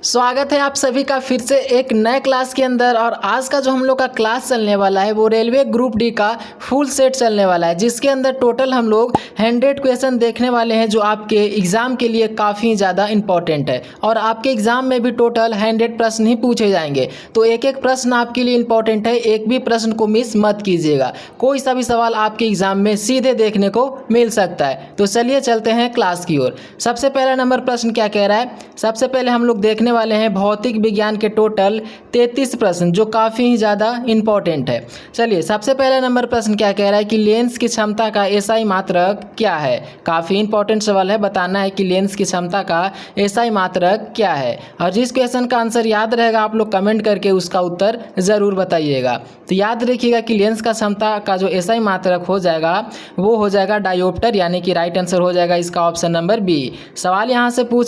स्वागत है आप सभी का फिर से एक नए क्लास के अंदर। और आज का जो हम लोग का क्लास चलने वाला है वो रेलवे ग्रुप डी का फुल सेट चलने वाला है, जिसके अंदर टोटल हम लोग 100 क्वेश्चन देखने वाले हैं जो आपके एग्ज़ाम के लिए काफ़ी ज़्यादा इंपॉर्टेंट है। और आपके एग्ज़ाम में भी टोटल 100 प्रश्न ही पूछे जाएंगे, तो एक एक प्रश्न आपके लिए इंपॉर्टेंट है। एक भी प्रश्न को मिस मत कीजिएगा, कोई सा भी सवाल आपके एग्ज़ाम में सीधे देखने को मिल सकता है। तो चलिए चलते हैं क्लास की ओर। सबसे पहला नंबर प्रश्न क्या कह रहा है, सबसे पहले हम लोग देखने वाले हैं भौतिक विज्ञान के टोटल 33 प्रश्न जो काफ़ी ज़्यादा इंपॉर्टेंट है। चलिए सबसे पहला नंबर प्रश्न क्या कह रहा है कि लेंस की क्षमता का एसआई मात्रक क्या है। काफ़ी इंपॉर्टेंट सवाल है, बताना है कि लेंस की क्षमता का एसआई मात्रक क्या है। और जिस क्वेश्चन का आंसर याद रहेगा आप लोग कमेंट करके उसका उत्तर ज़रूर बताइएगा। तो याद रखिएगा कि लेंस का क्षमता का जो एसआई मात्रक हो जाएगा वो हो जाएगा डायोप्टर, यानी कि राइट आंसर हो जाएगा इसका ऑप्शन नंबर बी। सवाल यहाँ से पूछ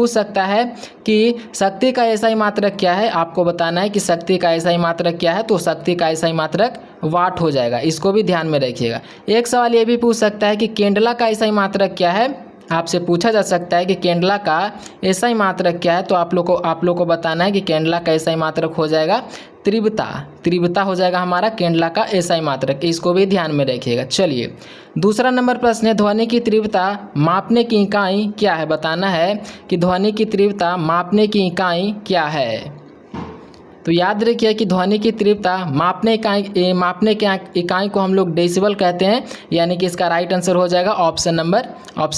सकता है कि शक्ति का एसआई मात्रक क्या है। आपको बताना है कि शक्ति का एसआई मात्रक क्या है, तो शक्ति का एसआई मात्रक वाट हो जाएगा, इसको भी ध्यान में रखिएगा। एक सवाल ये भी पूछ सकता है कि केंडला का एसआई मात्रक क्या है। आपसे पूछा जा सकता है कि केंडला का एसआई मात्रक क्या है, तो आप लोग को बताना है कि केंडला का एसआई मात्रक हो जाएगा तीव्रता हो जाएगा हमारा केंडला का एसआई मात्रक, इसको भी ध्यान में रखिएगा। चलिए दूसरा नंबर प्रश्न है ध्वनि की तीव्रता मापने की इकाई क्या है। बताना है कि ध्वनि की तीव्रता मापने की इकाई क्या है। तो याद रखिए कि ध्वनि की तीव्रता मापने की इकाई को हम लोग डेसिबल कहते हैं, यानी कि इसका राइट आंसर हो जाएगा ऑप्शन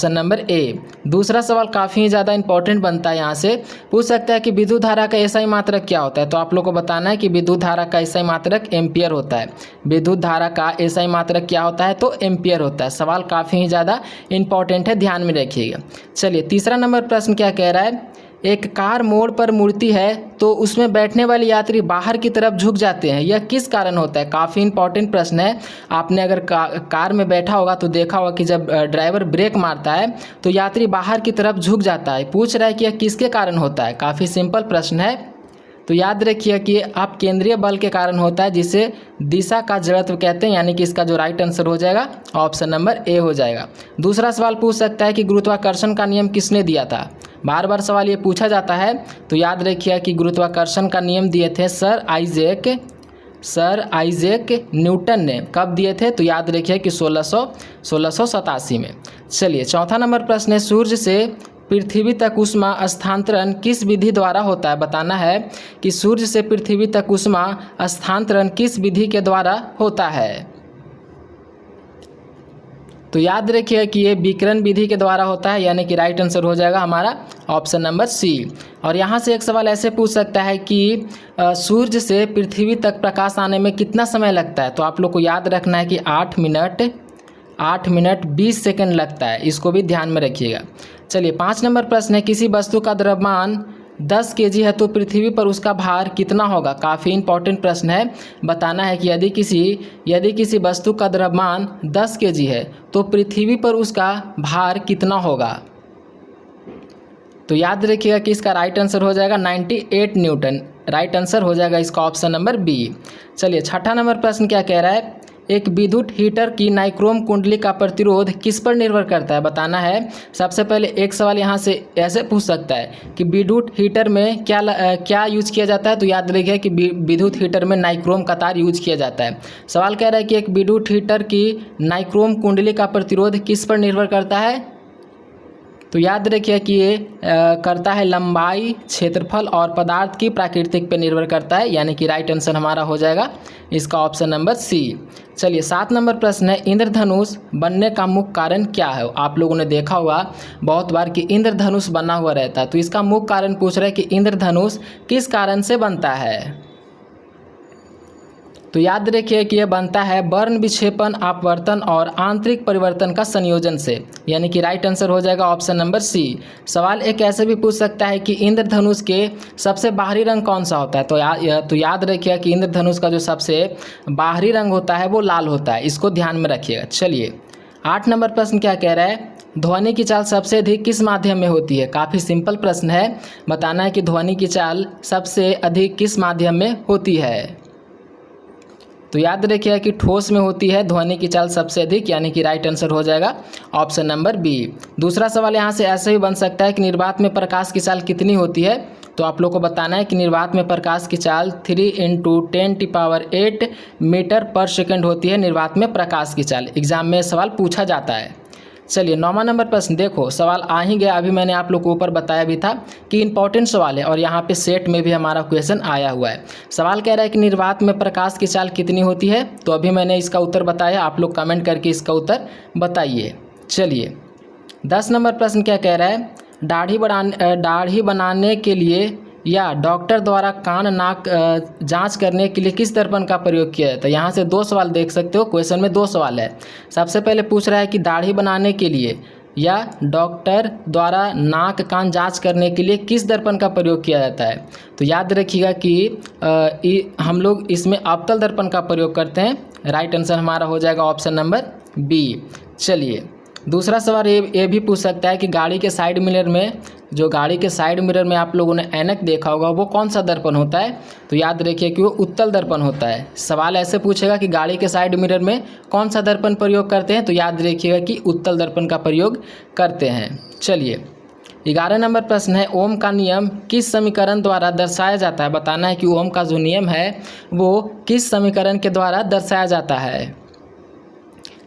नंबर ए। दूसरा सवाल काफ़ी ज़्यादा इंपॉर्टेंट बनता है, यहाँ से पूछ सकता है कि विद्युत धारा का एसआई मात्रक क्या होता है। तो आप लोग को बताना है कि विद्युत धारा का एसआई मात्रक एम्पियर होता है। विद्युत धारा का एसआई मात्रक क्या होता है, तो एम्पियर होता है। सवाल काफ़ी ज़्यादा इंपॉर्टेंट है, ध्यान में रखिएगा। चलिए तीसरा नंबर प्रश्न क्या कह रहा है, एक कार मोड़ पर मुड़ती है तो उसमें बैठने वाले यात्री बाहर की तरफ झुक जाते हैं, यह किस कारण होता है। काफ़ी इंपॉर्टेंट प्रश्न है। आपने अगर कार में बैठा होगा तो देखा होगा कि जब ड्राइवर ब्रेक मारता है तो यात्री बाहर की तरफ झुक जाता है। पूछ रहा है कि यह किसके कारण होता है। काफ़ी सिंपल प्रश्न है, तो याद रखिए कि आप केंद्रीय बल के कारण होता है, जिसे दिशा का जड़त्व कहते हैं, यानी कि इसका जो राइट आंसर हो जाएगा ऑप्शन नंबर ए हो जाएगा। दूसरा सवाल पूछ सकता है कि गुरुत्वाकर्षण का नियम किसने दिया था। बार बार सवाल ये पूछा जाता है, तो याद रखिए कि गुरुत्वाकर्षण का नियम दिए थे सर आइजैक न्यूटन ने। कब दिए थे, तो याद रखिए कि 1687 में। चलिए चौथा नंबर प्रश्न है सूर्य से पृथ्वी तक ऊष्मा स्थानांतरण किस विधि द्वारा होता है। बताना है कि सूर्य से पृथ्वी तक ऊष्मा स्थानांतरण किस विधि के द्वारा होता है। तो याद रखिए कि ये विकिरण विधि के द्वारा होता है, यानी कि राइट आंसर हो जाएगा हमारा ऑप्शन नंबर सी। और यहाँ से एक सवाल ऐसे पूछ सकता है कि सूर्य से पृथ्वी तक प्रकाश आने में कितना समय लगता है। तो आप लोग को याद रखना है कि 8 मिनट 20 सेकंड लगता है, इसको भी ध्यान में रखिएगा। चलिए 5 नंबर प्रश्न है किसी वस्तु का द्रव्यमान 10 kg है तो पृथ्वी पर उसका भार कितना होगा। काफ़ी इंपॉर्टेंट प्रश्न है। बताना है कि यदि किसी वस्तु का द्रव्यमान 10 kg है तो पृथ्वी पर उसका भार कितना होगा। तो याद रखिएगा कि इसका राइट आंसर हो जाएगा 98 न्यूटन। राइट आंसर हो जाएगा इसका ऑप्शन नंबर बी। चलिए छठा नंबर प्रश्न क्या कह रहा है, एक विद्युत हीटर की नाइक्रोम कुंडली का प्रतिरोध किस पर निर्भर करता है। बताना है। सबसे पहले एक सवाल यहाँ से ऐसे पूछ सकता है कि विद्युत हीटर में क्या यूज किया जाता है। तो याद रखिए कि विद्युत हीटर में नाइक्रोम का तार यूज किया जाता है। सवाल कह रहा है कि एक विद्युत हीटर की नाइक्रोम कुंडली का प्रतिरोध किस पर निर्भर करता है। तो याद रखिए कि ये करता है लंबाई, क्षेत्रफल और पदार्थ की प्राकृतिक पर निर्भर करता है, यानी कि राइट आंसर हमारा हो जाएगा इसका ऑप्शन नंबर सी। चलिए 7 नंबर प्रश्न है इंद्रधनुष बनने का मुख्य कारण क्या है। आप लोगों ने देखा होगा बहुत बार कि इंद्रधनुष बना हुआ रहता है, तो इसका मुख्य कारण पूछ रहा है कि इंद्रधनुष किस कारण से बनता है। तो याद रखिए कि यह बनता है वर्ण विक्षेपण, अपवर्तन और आंतरिक परिवर्तन का संयोजन से, यानी कि राइट आंसर हो जाएगा ऑप्शन नंबर सी। सवाल एक ऐसे भी पूछ सकता है कि इंद्रधनुष के सबसे बाहरी रंग कौन सा होता है। तो याद रखिए कि इंद्रधनुष का जो सबसे बाहरी रंग होता है वो लाल होता है, इसको ध्यान में रखिएगा। चलिए 8 नंबर प्रश्न क्या कह रहा है, ध्वनि की चाल सबसे अधिक किस माध्यम में होती है। काफ़ी सिंपल प्रश्न है। बताना है कि ध्वनि की चाल सबसे अधिक किस माध्यम में होती है। तो याद रखिए कि ठोस में होती है ध्वनि की चाल सबसे अधिक, यानी कि राइट आंसर हो जाएगा ऑप्शन नंबर बी। दूसरा सवाल यहाँ से ऐसे भी बन सकता है कि निर्वात में प्रकाश की चाल कितनी होती है। तो आप लोग को बताना है कि निर्वात में प्रकाश की चाल 3 × 10⁸ मीटर पर सेकंड होती है। निर्वात में प्रकाश की चाल एग्जाम में सवाल पूछा जाता है। चलिए 9वां नंबर प्रश्न देखो, सवाल आ ही गया, अभी मैंने आप लोग को ऊपर बताया भी था कि इंपॉर्टेंट सवाल है और यहाँ पे सेट में भी हमारा क्वेश्चन आया हुआ है। सवाल कह रहा है कि निर्वात में प्रकाश की चाल कितनी होती है, तो अभी मैंने इसका उत्तर बताया, आप लोग कमेंट करके इसका उत्तर बताइए। चलिए 10 नंबर प्रश्न क्या कह रहा है, दाढ़ी बनाने के लिए या डॉक्टर द्वारा कान नाक जांच करने के लिए किस दर्पण का प्रयोग किया जाता है। यहाँ से 2 सवाल देख सकते हो, क्वेश्चन में 2 सवाल है। सबसे पहले पूछ रहा है कि दाढ़ी बनाने के लिए या डॉक्टर द्वारा नाक कान जांच करने के लिए किस दर्पण का प्रयोग किया जाता है। तो याद रखिएगा कि हम लोग इसमें अवतल दर्पण का प्रयोग करते हैं। राइट आंसर हमारा हो जाएगा ऑप्शन नंबर बी। चलिए दूसरा सवाल ये भी पूछ सकता है कि गाड़ी के साइड मिरर में आप लोगों ने ऐनक देखा होगा, वो कौन सा दर्पण होता है। तो याद रखिए कि वो उत्तल दर्पण होता है। सवाल ऐसे पूछेगा कि गाड़ी के साइड मिरर में कौन सा दर्पण प्रयोग करते हैं, तो याद रखिएगा कि उत्तल दर्पण का प्रयोग करते हैं। चलिए 11 नंबर प्रश्न है, ओम का नियम किस समीकरण द्वारा दर्शाया जाता है। बताना है कि ओम का जो नियम है वो किस समीकरण के द्वारा दर्शाया जाता है।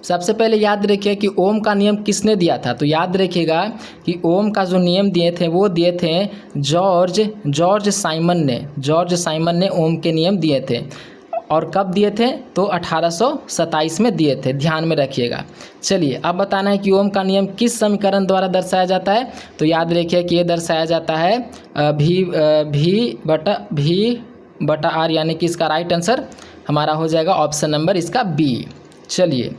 सबसे पहले याद रखिए कि ओम का नियम किसने दिया था। तो याद रखिएगा कि ओम का जो नियम दिए थे वो दिए थे जॉर्ज साइमन ने ओम के नियम दिए थे। और कब दिए थे, तो 1827 में दिए थे, ध्यान में रखिएगा। चलिए अब बताना है कि ओम का नियम किस समीकरण द्वारा दर्शाया जाता है। तो याद रखिए कि ये दर्शाया जाता है V बटा R, यानी कि इसका राइट आंसर हमारा हो जाएगा ऑप्शन नंबर इसका बी। चलिए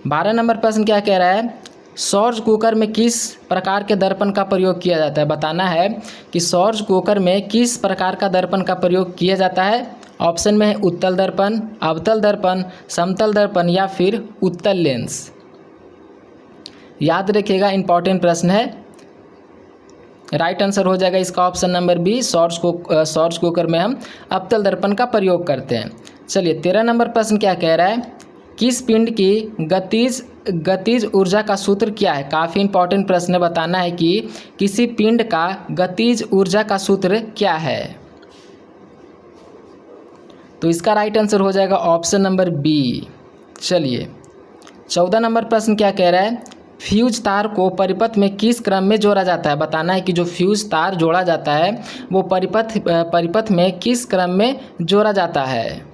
12 नंबर प्रश्न क्या कह रहा है, सौर कुकर में किस प्रकार के दर्पण का प्रयोग किया जाता है। बताना है कि सौर कुकर में किस प्रकार का दर्पण का प्रयोग किया जाता है। ऑप्शन में है उत्तल दर्पण, अवतल दर्पण, समतल दर्पण या फिर उत्तल लेंस। याद रखिएगा इंपॉर्टेंट प्रश्न है। राइट आंसर हो जाएगा इसका ऑप्शन नंबर बी, सौर कुकर में हम अवतल दर्पण का प्रयोग करते हैं। चलिए 13 नंबर प्रश्न क्या कह रहा है, किस पिंड की गतिज ऊर्जा का सूत्र क्या है। काफ़ी इंपॉर्टेंट प्रश्न है। बताना है कि किसी पिंड का गतिज ऊर्जा का सूत्र क्या है। तो इसका राइट आंसर हो जाएगा ऑप्शन नंबर बी। चलिए 14 नंबर प्रश्न क्या कह रहा है, फ्यूज तार को परिपथ में किस क्रम में जोड़ा जाता है। बताना है कि जो फ्यूज तार जोड़ा जाता है वो परिपथ में किस क्रम में जोड़ा जाता है।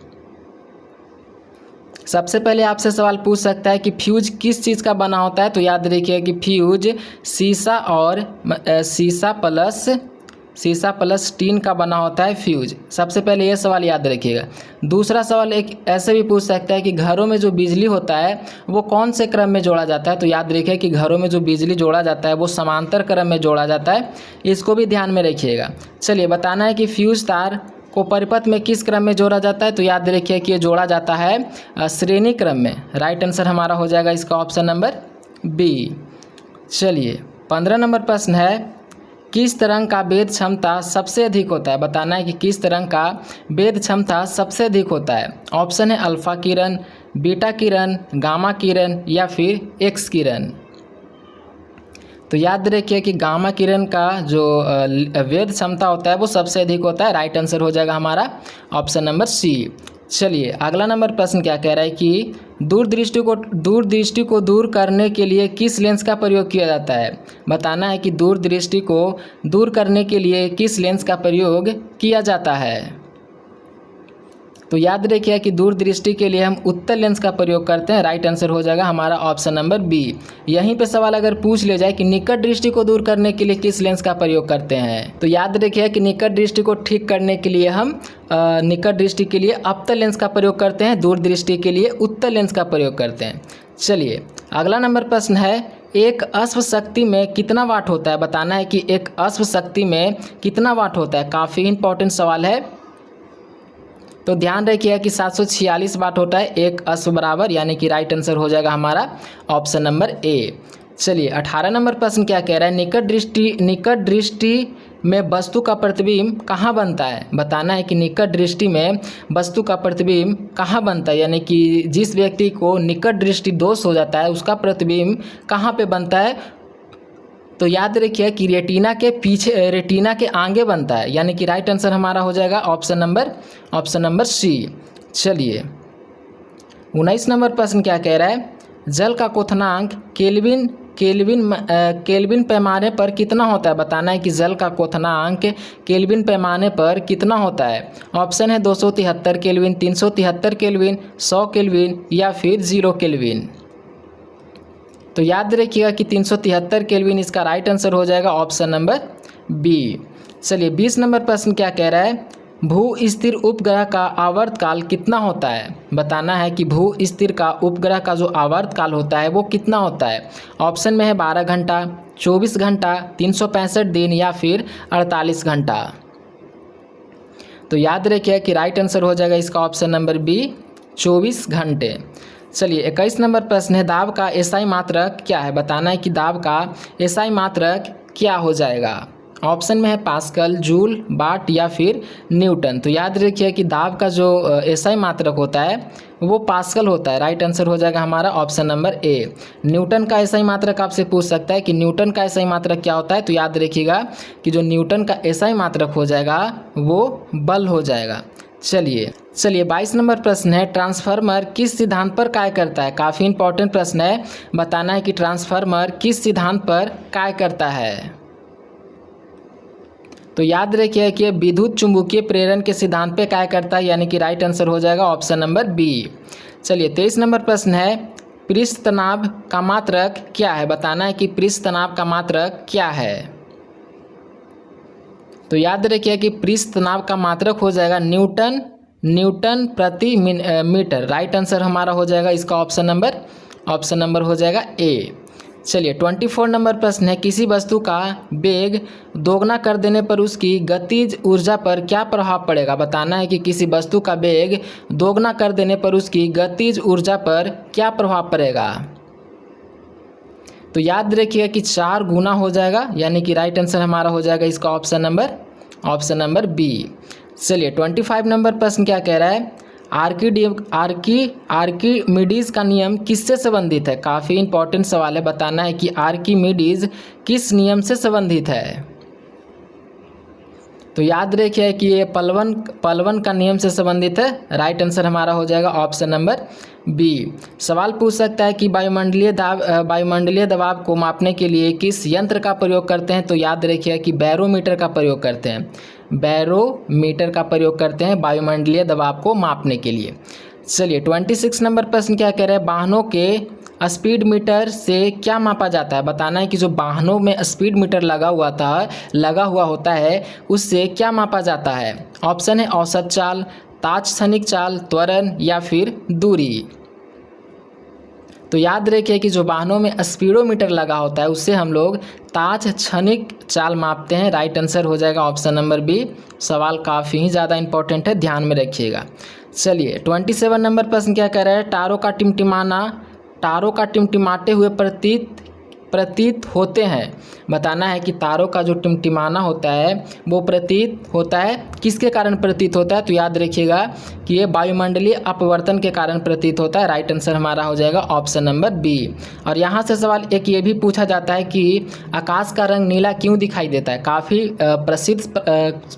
सबसे पहले आपसे सवाल पूछ सकता है कि फ्यूज किस चीज़ का बना होता है। तो याद रखिए कि फ्यूज शीशा प्लस टीन का बना होता है फ्यूज। सबसे पहले ये सवाल याद रखिएगा। दूसरा सवाल एक ऐसे भी पूछ सकता है कि घरों में जो बिजली होता है वो कौन से क्रम में जोड़ा जाता है। तो याद रखिए कि घरों में जो बिजली जोड़ा जाता है वो समांतर क्रम में जोड़ा जाता है, इसको भी ध्यान में रखिएगा। चलिए बताना है कि फ्यूज तार को परिपथ में किस क्रम में जोड़ा जाता है। तो याद रखिए कि ये जोड़ा जाता है श्रेणी क्रम में। राइट आंसर हमारा हो जाएगा इसका ऑप्शन नंबर बी। चलिए 15 नंबर प्रश्न है, किस तरंग का वेध क्षमता सबसे अधिक होता है। बताना है कि किस तरंग का वेध क्षमता सबसे अधिक होता है। ऑप्शन है अल्फा किरण, बीटा किरण, गामा किरण या फिर एक्स किरण। तो याद रखिए कि गामा किरण का जो वेध क्षमता होता है वो सबसे अधिक होता है। राइट आंसर हो जाएगा हमारा ऑप्शन नंबर सी। चलिए अगला नंबर प्रश्न क्या कह रहा है कि दूरदृष्टि को दूर करने के लिए किस लेंस का प्रयोग किया जाता है। बताना है कि दूरदृष्टि को दूर करने के लिए किस लेंस का प्रयोग किया जाता है। तो याद रखिए कि दूरदृष्टि के लिए हम उत्तल लेंस का प्रयोग करते हैं। राइट आंसर हो जाएगा हमारा ऑप्शन नंबर बी। यहीं पे सवाल अगर पूछ ले जाए कि निकट दृष्टि को दूर करने के लिए किस लेंस का प्रयोग करते हैं, तो याद रखिए कि निकट दृष्टि को ठीक करने के लिए हम निकट दृष्टि के लिए अवतल लेंस का प्रयोग करते हैं, दूर दृष्टि के लिए उत्तल लेंस का प्रयोग करते हैं। चलिए अगला नंबर प्रश्न है, एक अश्व शक्ति में कितना वाट होता है। बताना है कि एक अश्व शक्ति में कितना वाट होता है। काफ़ी इंपॉर्टेंट सवाल है, तो ध्यान रखिए कि 746 वाट होता है एक अश्व बराबर, यानी कि राइट आंसर हो जाएगा हमारा ऑप्शन नंबर ए। चलिए 18 नंबर प्रश्न क्या कह रहा है, निकट दृष्टि में वस्तु का प्रतिबिंब कहाँ बनता है। बताना है कि निकट दृष्टि में वस्तु का प्रतिबिंब कहाँ बनता है, यानी कि जिस व्यक्ति को निकट दृष्टि दोष हो जाता है उसका प्रतिबिंब कहाँ पे बनता है। तो याद रखिए कि रेटिना के पीछे, रेटिना के आगे बनता है, यानी कि राइट आंसर हमारा हो जाएगा ऑप्शन नंबर सी। चलिए 19 नंबर प्रश्न क्या कह रहा है, जल का क्वथनांक केल्विन पैमाने पर कितना होता है। बताना है कि जल का क्वथनांक केल्विन पैमाने पर कितना होता है। ऑप्शन है 273 केल्विन, 373 केल्विन, 100 केल्विन या फिर 0 केल्विन। तो याद रखिएगा कि 373 केल्विन इसका राइट आंसर हो जाएगा ऑप्शन नंबर बी। चलिए 20 नंबर प्रश्न क्या कह रहा है, भू स्थिर उपग्रह का आवर्तकाल कितना होता है। बताना है कि भू स्थिर का उपग्रह का जो आवर्तकाल होता है वो कितना होता है। ऑप्शन में है 12 घंटा, 24 घंटा, 365 दिन या फिर 48 घंटा। तो याद रखिए कि राइट आंसर हो जाएगा इसका ऑप्शन नंबर बी, 24 घंटे। चलिए 21 नंबर प्रश्न है, दाब का एसआई मात्रक क्या है। बताना है कि दाब का एसआई मात्रक क्या हो जाएगा। ऑप्शन में है पास्कल, जूल, वाट या फिर न्यूटन। तो याद रखिए कि दाब का जो एसआई मात्रक होता है वो पास्कल होता है। राइट आंसर हो जाएगा हमारा ऑप्शन नंबर ए। न्यूटन का एसआई मात्रक आपसे पूछ सकता है कि न्यूटन का एसआई मात्रक क्या होता है। तो याद रखिएगा कि जो न्यूटन का एसआई मात्रक हो जाएगा वो बल हो जाएगा। चलिए 22 नंबर प्रश्न है, ट्रांसफार्मर किस सिद्धांत पर कार्य करता है। काफ़ी इंपॉर्टेंट प्रश्न है। बताना है कि ट्रांसफार्मर किस सिद्धांत पर कार्य करता है। तो याद रखिए कि विद्युत चुंबकीय प्रेरण के सिद्धांत पे कार्य करता है, यानी कि राइट आंसर हो जाएगा ऑप्शन नंबर बी। चलिए 23 नंबर प्रश्न है, पृष्ठ तनाव का मात्रक क्या है। बताना है कि पृष्ठ तनाव का मात्रक क्या है। तो याद रखिए कि पृष्ठ तनाव का मात्रक हो जाएगा न्यूटन प्रति मीटर। राइट आंसर हमारा हो जाएगा इसका ऑप्शन नंबर हो जाएगा ए। चलिए 24 नंबर प्रश्न है, किसी वस्तु का वेग दोगुना कर देने पर उसकी गतिज ऊर्जा पर क्या प्रभाव पड़ेगा। बताना है कि किसी वस्तु का वेग दोगुना कर देने पर उसकी गतिज ऊर्जा पर क्या प्रभाव पड़ेगा। तो याद रखिए कि 4 गुना हो जाएगा, यानी कि राइट आंसर हमारा हो जाएगा इसका ऑप्शन नंबर बी। चलिए 25 नंबर प्रश्न क्या कह रहा है, आर्किमिडीज का नियम किससे संबंधित है। काफ़ी इंपॉर्टेंट सवाल है। बताना है कि आर्किमिडीज किस नियम से संबंधित है। तो याद रखिए कि ये पलवन का नियम से संबंधित है। राइट आंसर हमारा हो जाएगा ऑप्शन नंबर बी। सवाल पूछ सकता है कि वायुमंडलीय दबाव को मापने के लिए किस यंत्र का प्रयोग करते हैं। तो याद रखिए कि बैरोमीटर का प्रयोग करते हैं। बैरोमीटर का प्रयोग करते हैं वायुमंडलीय दबाव को मापने के लिए। चलिए 26 नंबर प्रश्न क्या कह रहे हैं, वाहनों के स्पीड मीटर से क्या मापा जाता है। बताना है कि जो वाहनों में स्पीड मीटर लगा हुआ होता है उससे क्या मापा जाता है। ऑप्शन है औसत चाल, तात्क्षणिक चाल, त्वरण या फिर दूरी। तो याद रखिए कि जो वाहनों में स्पीडोमीटर लगा होता है उससे हम लोग तात्क्षणिक चाल मापते हैं। राइट आंसर हो जाएगा ऑप्शन नंबर बी। सवाल काफ़ी ही ज़्यादा इंपॉर्टेंट है, ध्यान में रखिएगा। चलिए 27 नंबर प्रश्न क्या कह रहा है, तारों का टिमटिमाते हुए प्रतीत होते हैं। बताना है कि तारों का जो टिमटिमाना होता है वो प्रतीत होता है, किसके कारण प्रतीत होता है। तो याद रखिएगा कि ये वायुमंडलीय अपवर्तन के कारण प्रतीत होता है। राइट आंसर हमारा हो जाएगा ऑप्शन नंबर बी। और यहाँ से सवाल एक ये भी पूछा जाता है कि आकाश का रंग नीला क्यों दिखाई देता है। काफ़ी प्रसिद्ध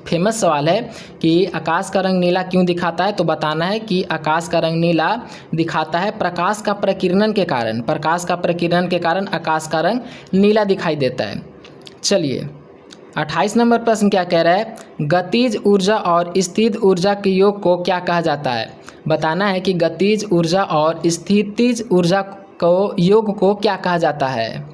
फेमस सवाल है कि आकाश का रंग नीला क्यों दिखाता है। तो बताना है कि आकाश का रंग नीला दिखाता है प्रकाश का प्रकीर्णन के कारण। आकाश का रंग नीला दिखाई देता है। चलिए 28 नंबर प्रश्न क्या कह रहा है, गतिज ऊर्जा और स्थित ऊर्जा के योग को क्या कहा जाता है। बताना है कि गतिज ऊर्जा और स्थितिज ऊर्जा को योग को क्या कहा जाता है।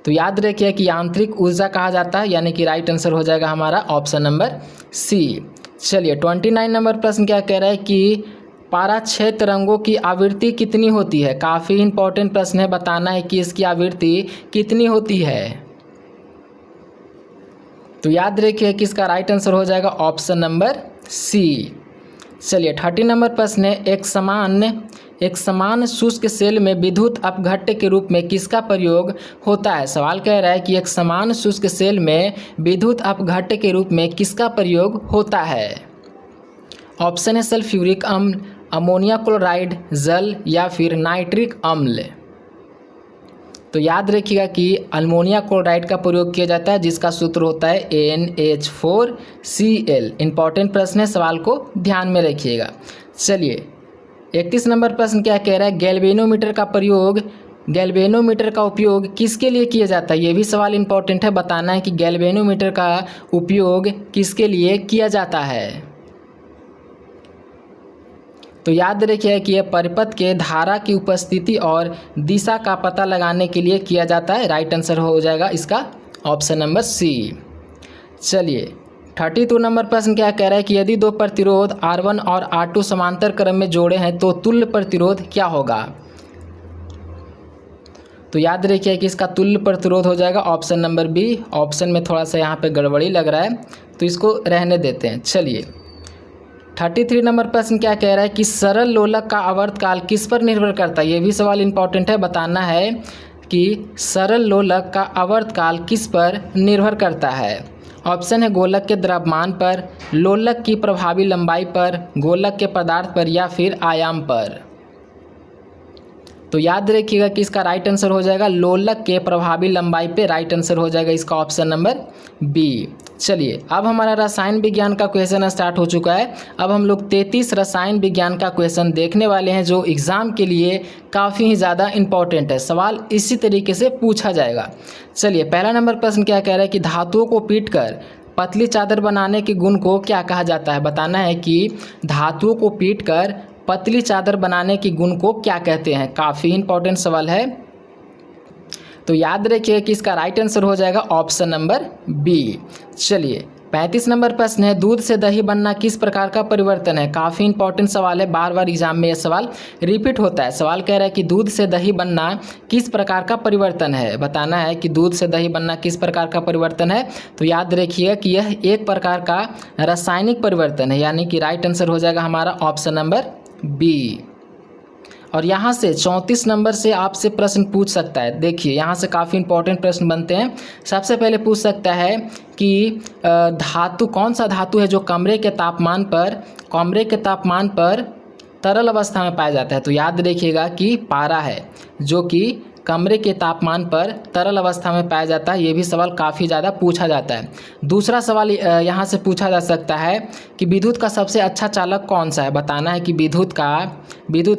तो याद रखिए कि यांत्रिक ऊर्जा कहा जाता है, यानी कि राइट आंसर हो जाएगा हमारा ऑप्शन नंबर सी। चलिए 29 नंबर प्रश्न क्या कह रहा है कि पाराक्षय तरंगों की आवृत्ति कितनी होती है। काफ़ी इंपॉर्टेंट प्रश्न है। बताना है कि इसकी आवृत्ति कितनी होती है। तो याद रखिए कि इसका राइट आंसर हो जाएगा ऑप्शन नंबर सी। चलिए 30 नंबर प्रश्न है, एक समान शुष्क सेल में विद्युत अपघट्य के रूप में किसका प्रयोग होता है। सवाल कह रहा है कि एक समान शुष्क सेल में विद्युत अपघट्य के रूप में किसका प्रयोग होता है। ऑप्शन है सल्फ्यूरिक अम्ल, अमोनिया क्लोराइड, जल या फिर नाइट्रिक अम्ल। तो याद रखिएगा कि अल्मोनिया क्लोराइड का प्रयोग किया जाता है जिसका सूत्र होता है NH4Cl। इंपॉर्टेंट प्रश्न है, सवाल को ध्यान में रखिएगा। चलिए 31 नंबर प्रश्न क्या कह रहा है, गैल्वेनोमीटर का उपयोग किसके लिए किया जाता है। ये भी सवाल इंपॉर्टेंट है, बताना है कि गैल्वेनोमीटर का उपयोग किसके लिए किया जाता है। तो याद रखिए कि यह परिपथ के धारा की उपस्थिति और दिशा का पता लगाने के लिए किया जाता है। राइट आंसर हो जाएगा इसका ऑप्शन नंबर सी। चलिए 32 नंबर प्रश्न क्या कह रहा है कि यदि दो प्रतिरोध R1 और R2 समांतर क्रम में जोड़े हैं तो तुल्य प्रतिरोध क्या होगा। तो याद रखिए कि इसका तुल्य प्रतिरोध हो जाएगा ऑप्शन नंबर बी। ऑप्शन में थोड़ा सा यहाँ पे गड़बड़ी लग रहा है तो इसको रहने देते हैं। चलिए 33 नंबर प्रश्न क्या कह रहा है कि सरल लोलक का आवर्तकाल किस पर निर्भर करता है। ये भी सवाल इंपॉर्टेंट है, बताना है कि सरल लोलक का आवर्तकाल किस पर निर्भर करता है। ऑप्शन है गोलक के द्रव्यमान पर, लोलक की प्रभावी लंबाई पर, गोलक के पदार्थ पर या फिर आयाम पर। तो याद रखिएगा कि इसका राइट आंसर हो जाएगा लोलक के प्रभावी लंबाई पे। राइट आंसर हो जाएगा इसका ऑप्शन नंबर बी। चलिए अब हमारा रसायन विज्ञान का क्वेश्चन स्टार्ट हो चुका है। अब हम लोग 33 रसायन विज्ञान का क्वेश्चन देखने वाले हैं जो एग्ज़ाम के लिए काफ़ी ही ज़्यादा इंपॉर्टेंट है। सवाल इसी तरीके से पूछा जाएगा। चलिए पहला नंबर प्रश्न क्या कह रहा है कि धातुओं को पीटकर पतली चादर बनाने के गुण को क्या कहा जाता है। बताना है कि धातुओं को पीटकर पतली चादर बनाने के गुण को क्या कहते हैं। काफ़ी इंपॉर्टेंट सवाल है, तो याद रखिए कि इसका राइट आंसर हो जाएगा ऑप्शन नंबर बी। चलिए 35 नंबर प्रश्न है दूध से दही बनना किस प्रकार का परिवर्तन है। काफ़ी इंपॉर्टेंट सवाल है, बार बार एग्जाम में यह सवाल रिपीट होता है। सवाल कह रहा है कि दूध से दही बनना किस प्रकार का परिवर्तन है। बताना है कि दूध से दही बनना किस प्रकार का परिवर्तन है। तो याद रखिए कि यह एक प्रकार का रासायनिक परिवर्तन है, यानी कि राइट आंसर हो जाएगा हमारा ऑप्शन नंबर बी। और यहाँ से 34 नंबर से आपसे प्रश्न पूछ सकता है। देखिए यहाँ से काफ़ी इंपॉर्टेंट प्रश्न बनते हैं। सबसे पहले पूछ सकता है कि धातु कौन सा धातु है जो कमरे के तापमान पर तरल अवस्था में पाया जाता है। तो याद रखिएगा कि पारा है जो कि कमरे के तापमान पर तरल अवस्था में पाया जाता है। ये भी सवाल काफ़ी ज़्यादा पूछा जाता है। दूसरा सवाल यहाँ से पूछा जा सकता है कि विद्युत का सबसे अच्छा चालक कौन सा है। बताना है कि विद्युत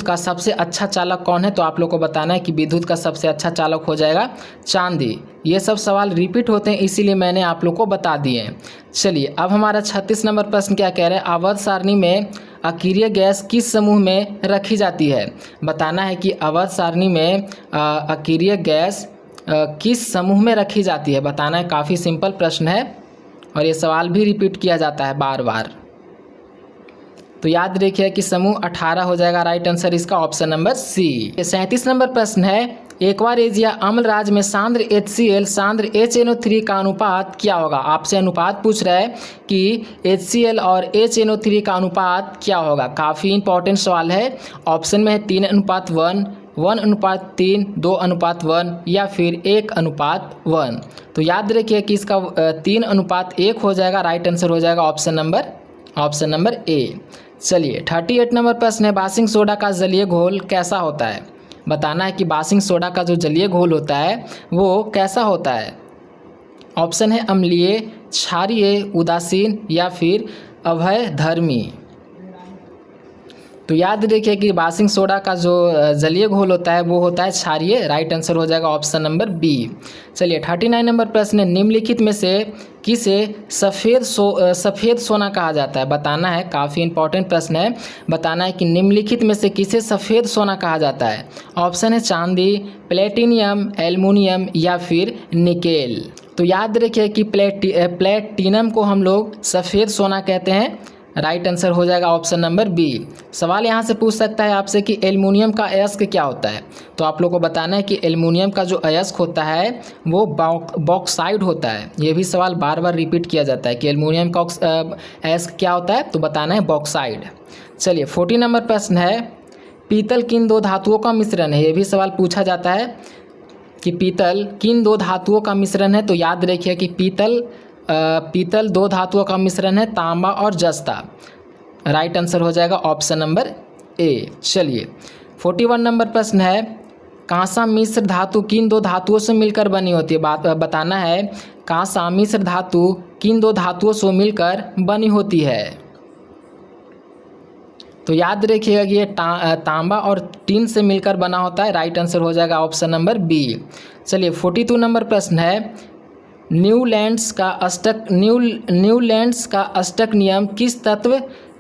का सबसे अच्छा चालक कौन है। तो आप लोग को बताना है कि विद्युत का सबसे अच्छा चालक हो जाएगा चांदी। ये सब सवाल रिपीट होते हैं इसीलिए मैंने आप लोग को बता दिए हैं। चलिए अब हमारा 36 नंबर प्रश्न क्या कह रहे हैं, आवर्त सारणी में अकीर्य गैस किस समूह में रखी जाती है। बताना है कि आवर्त सारणी में अकीर्य गैस किस समूह में रखी जाती है। बताना है, काफ़ी सिंपल प्रश्न है और ये सवाल भी रिपीट किया जाता है बार बार। तो याद रखिए कि समूह 18 हो जाएगा राइट आंसर इसका ऑप्शन नंबर सी। 37 नंबर प्रश्न है एक्वारेज या अम्लराज में सांद्र HCl सांद्र HNO3 का अनुपात क्या होगा। आपसे अनुपात पूछ रहा है कि HCl और HNO3 का अनुपात क्या होगा। काफ़ी इंपॉर्टेंट सवाल है। ऑप्शन में है 3:1, 1:3, 2:1 या फिर 1:1। तो याद रखिए कि इसका 3:1 हो जाएगा। राइट आंसर हो जाएगा ऑप्शन नंबर ए। चलिए 38 नंबर प्रश्न है बासिंग सोडा का जलीय घोल कैसा होता है। बताना है कि बासिंग सोडा का जो जलीय घोल होता है वो कैसा होता है। ऑप्शन है अम्लीय, क्षारीय, उदासीन या फिर अभयधर्मी। तो याद रखिए कि बासिंग सोडा का जो जलीय घोल होता है वो होता है क्षारीय। राइट आंसर हो जाएगा ऑप्शन नंबर बी। चलिए 39 नंबर प्रश्न है निम्नलिखित में से किसे सफ़ेद सोना कहा जाता है। बताना है, काफ़ी इंपॉर्टेंट प्रश्न है। बताना है कि निम्नलिखित में से किसे सफ़ेद सोना कहा जाता है। ऑप्शन है चांदी, प्लेटिनियम, एल्युमिनियम या फिर निकेल। तो याद रखिए कि प्लेटिनम को हम लोग सफ़ेद सोना कहते हैं। राइट आंसर हो जाएगा ऑप्शन नंबर बी। सवाल यहाँ से पूछ सकता है आपसे कि एल्युमिनियम का अयस्क क्या होता है। तो आप लोग को बताना है कि एल्युमिनियम का जो अयस्क होता है वो बॉक्साइड होता है। ये भी सवाल बार बार रिपीट किया जाता है कि एल्युमिनियम का अयस्क क्या होता है। तो बताना है बॉक्साइड। चलिए 40 नंबर प्रश्न है पीतल किन दो धातुओं का मिश्रण है। ये भी सवाल पूछा जाता है कि पीतल किन दो धातुओं का मिश्रण है। तो याद रखिए कि पीतल दो धातुओं का मिश्रण है, तांबा और जस्ता। राइट आंसर हो जाएगा ऑप्शन नंबर ए। चलिए 41 नंबर प्रश्न है कांसा मिश्र धातु किन दो धातुओं से मिलकर बनी होती है? बात बताना है कांसा मिश्र धातु किन दो धातुओं से मिलकर बनी होती है? तो याद रखिएगा कि ये तांबा और टीन से मिलकर बना होता है। राइट आंसर हो जाएगा ऑप्शन नंबर बी। चलिए 42 नंबर प्रश्न है, न्यूलैंड्स का अष्टक नियम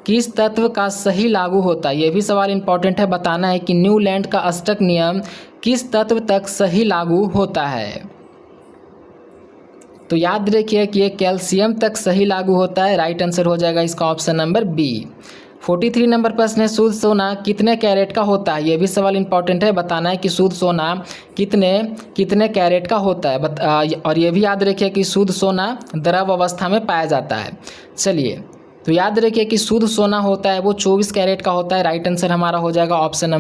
किस तत्व का सही लागू होता है? ये भी सवाल इंपॉर्टेंट है। बताना है कि न्यूलैंड का अष्टक नियम किस तत्व तक सही लागू होता है? तो याद रखिए कि ये कैल्शियम तक सही लागू होता है। राइट आंसर हो जाएगा इसका ऑप्शन नंबर बी। 43 नंबर प्रश्न है, शुद्ध सोना कितने कैरेट का होता है? ये भी सवाल इंपॉर्टेंट है। बताना है कि शुद्ध सोना कितने कैरेट का होता है। और ये भी याद रखिए कि शुद्ध सोना द्रव अवस्था में पाया जाता है। चलिए तो याद रखिए कि शुद्ध सोना होता है वो 24 कैरेट का होता है। राइट आंसर हमारा हो जाएगा ऑप्शन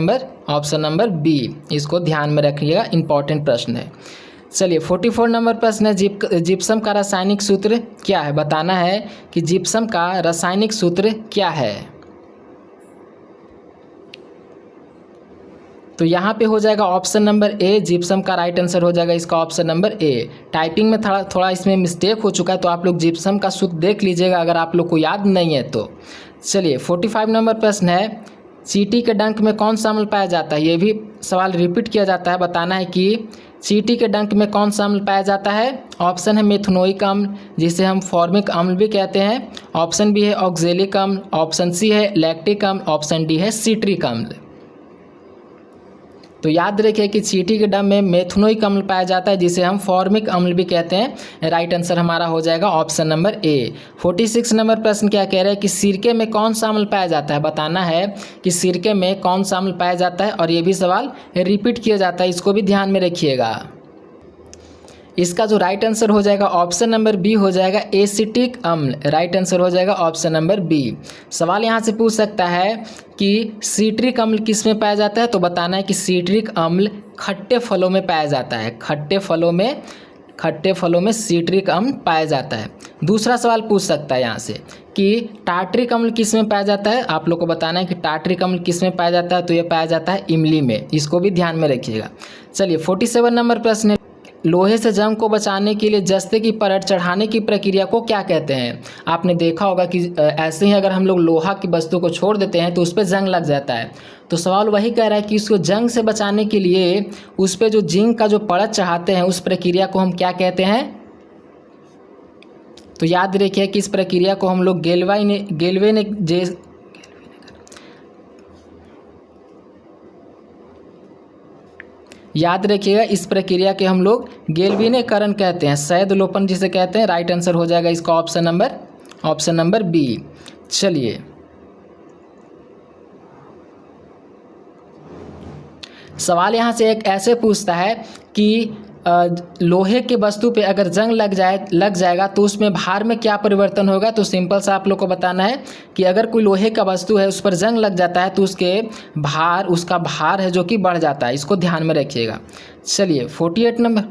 नंबर बी। इसको ध्यान में रखिएगा, इंपॉर्टेंट प्रश्न है। चलिए 44 नंबर प्रश्न है, जिप्सम का रासायनिक सूत्र क्या है? बताना है कि जिप्सम का रासायनिक सूत्र क्या है? तो यहाँ पे हो जाएगा ऑप्शन नंबर ए, जिप्सम का राइट आंसर हो जाएगा इसका ऑप्शन नंबर ए। टाइपिंग में थोड़ा इसमें मिस्टेक हो चुका है, तो आप लोग जिप्सम का सूत्र देख लीजिएगा अगर आप लोग को याद नहीं है तो। चलिए 45 नंबर प्रश्न है, चींटी के डंक में कौन सा अम्ल पाया जाता है? ये भी सवाल रिपीट किया जाता है। बताना है कि चींटी के डंक में कौन सा अम्ल पाया जाता है? ऑप्शन है मेथनोइक अम्ल, जिसे हम फॉर्मिक अम्ल भी कहते हैं। ऑप्शन बी है ऑक्जेलिक अम्ल, ऑप्शन सी है लैक्टिक अम्ल, ऑप्शन डी है सिट्रिक अम्ल। तो याद रखिए कि चींटी के डंक में मेथनोइक अम्ल पाया जाता है, जिसे हम फॉर्मिक अम्ल भी कहते हैं। राइट आंसर हमारा हो जाएगा ऑप्शन नंबर ए। 46 नंबर प्रश्न क्या कह रहे हैं कि सिरके में कौन सा अम्ल पाया जाता है? बताना है कि सिरके में कौन सा अम्ल पाया जाता है, और ये भी सवाल रिपीट किया जाता है, इसको भी ध्यान में रखिएगा। इसका जो राइट आंसर हो जाएगा ऑप्शन नंबर बी हो जाएगा एसिटिक अम्ल। राइट आंसर हो जाएगा ऑप्शन नंबर बी। सवाल यहाँ से पूछ सकता है कि सिट्रिक अम्ल किस में पाया जाता है? तो बताना है कि सिट्रिक अम्ल खट्टे फलों में पाया जाता है। खट्टे फलों में सिट्रिक अम्ल पाया जाता है। दूसरा सवाल पूछ सकता है यहाँ से कि टार्ट्रिक अम्ल किस में पाया जाता है? आप लोग को बताना है कि टार्ट्रिक अम्ल किस में पाया जाता है। तो ये पाया जाता है इमली में, इसको भी ध्यान में रखिएगा। चलिए 47 नंबर प्रश्न है, लोहे से जंग को बचाने के लिए जस्ते की परत चढ़ाने की प्रक्रिया को क्या कहते हैं? आपने देखा होगा कि ऐसे ही अगर हम लोग लोहा की वस्तु को छोड़ देते हैं तो उस पर जंग लग जाता है। तो सवाल वही कह रहा है कि इसको जंग से बचाने के लिए उस पर जो जिंक का जो परत चढ़ाते हैं उस प्रक्रिया को हम क्या कहते हैं? तो याद रखिए कि इस प्रक्रिया को हम लोग याद रखिएगा इस प्रक्रिया के हम लोग गैल्वेनीकरण कहते हैं, सैदलोपन जिसे कहते हैं। राइट आंसर हो जाएगा इसका ऑप्शन नंबर बी। चलिए सवाल यहाँ से एक ऐसे पूछता है कि लोहे के वस्तु पे अगर जंग लग जाएगा तो उसमें भार में क्या परिवर्तन होगा? तो सिंपल सा आप लोग को बताना है कि अगर कोई लोहे का वस्तु है उस पर जंग लग जाता है तो उसका भार है जो कि बढ़ जाता है। इसको ध्यान में रखिएगा। चलिए 48 नंबर,